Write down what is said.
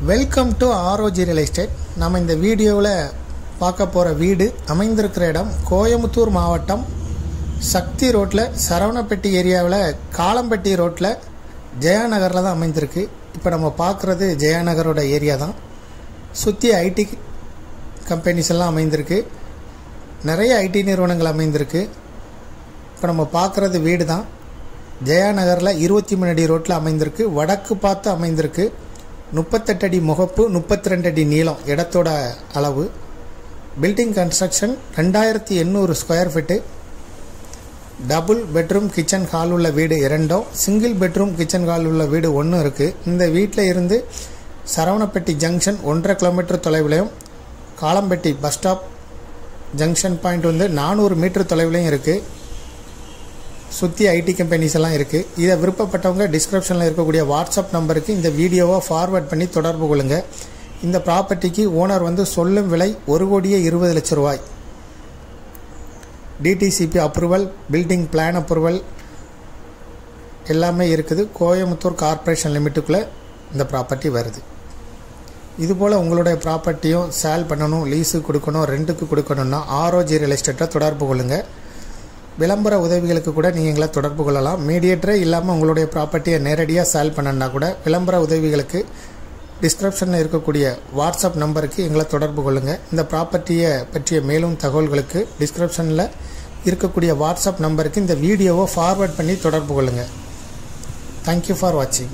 Welcome to ROG real estate. நம்ம இந்த வீடியோவில் பார்க்க போகிற வீடு அமைந்திருக்கிற இடம் கோயம்புத்தூர் மாவட்டம் சக்தி ரோட்டில் சரவணப்பட்டி ஏரியாவில் காலம்பட்டி ரோட்டில் ஜெயாநகரில் தான் அமைந்திருக்கு. இப்போ நம்ம பார்க்குறது ஜெயாநகரோட ஏரியா தான். சுற்றி ஐடி கம்பெனிஸ் எல்லாம் அமைந்திருக்கு, நிறைய ஐடி நிறுவனங்கள் அமைந்திருக்கு. இப்போ நம்ம பார்க்குறது வீடு தான். ஜெயாநகரில் 23 அடி ரோட்டில் அமைந்திருக்கு, வடக்கு பார்த்து அமைந்திருக்கு. 38 அடி முகப்பு, 32 அடி நீளம் இடத்தோட அளவு. Building construction 2800 square feet. Double bedroom kitchen hall உள்ள வீடு 2, சிங்கிள் பெட்ரூம் கிச்சன் ஹால் உள்ள வீடு 1 இருக்குது. இந்த வீட்டில் இருந்து சரவணப்பட்டி ஜங்ஷன் 1.5 கிலோமீட்டர் தொலைவிலையும், Kalampatti bus stop junction point 400 metre தொலைவிலையும் இருக்குது. சுற்றி ஐடி கம்பெனிஸ் எல்லாம் இருக்குது. இதை விருப்பப்பட்டவங்க டிஸ்கிரிப்ஷனில் இருக்கக்கூடிய வாட்ஸ்அப் நம்பருக்கு இந்த வீடியோவை ஃபார்வர்ட் பண்ணி தொடர்பு கொள்ளுங்க. இந்த ப்ராப்பர்ட்டிக்கு ஓனர் சொல்லும் விலை 1,20,00,000 ரூபாய். DTCP approval, building plan approval எல்லாமே இருக்குது. கோயம்புத்தூர் கார்ப்பரேஷன் லிமிட்டுக்குள்ளே இந்த ப்ராப்பர்ட்டி வருது. இதுபோல் உங்களுடைய ப்ராப்பர்ட்டியும் சேல் பண்ணணும், லீஸுக்கு கொடுக்கணும், ரெண்ட்டுக்கு கொடுக்கணும்னா ஆர்ஓஜி ரியல் எஸ்டேட்டை தொடர்பு கொள்ளுங்கள். விளம்பர உதவிகளுக்கு கூட நீங்கள் எங்களை தொடர்பு கொள்ளலாம். மீடியேட்டரே இல்லாமல் உங்களுடைய ப்ராப்பர்ட்டியை நேரடியாக சேல் பண்ணணுன்னா கூட விளம்பர உதவிகளுக்கு டிஸ்கிரிப்ஷனில் இருக்கக்கூடிய வாட்ஸ்அப் நம்பருக்கு எங்களை தொடர்பு கொள்ளுங்கள். இந்த ப்ராப்பர்ட்டியை பற்றிய மேலும் தகவல்களுக்கு டிஸ்கிரிப்ஷனில் இருக்கக்கூடிய வாட்ஸ்அப் நம்பருக்கு இந்த வீடியோவை ஃபார்வர்ட் பண்ணி தொடர்பு கொள்ளுங்கள். தேங்க்யூ ஃபார் வாட்சிங்.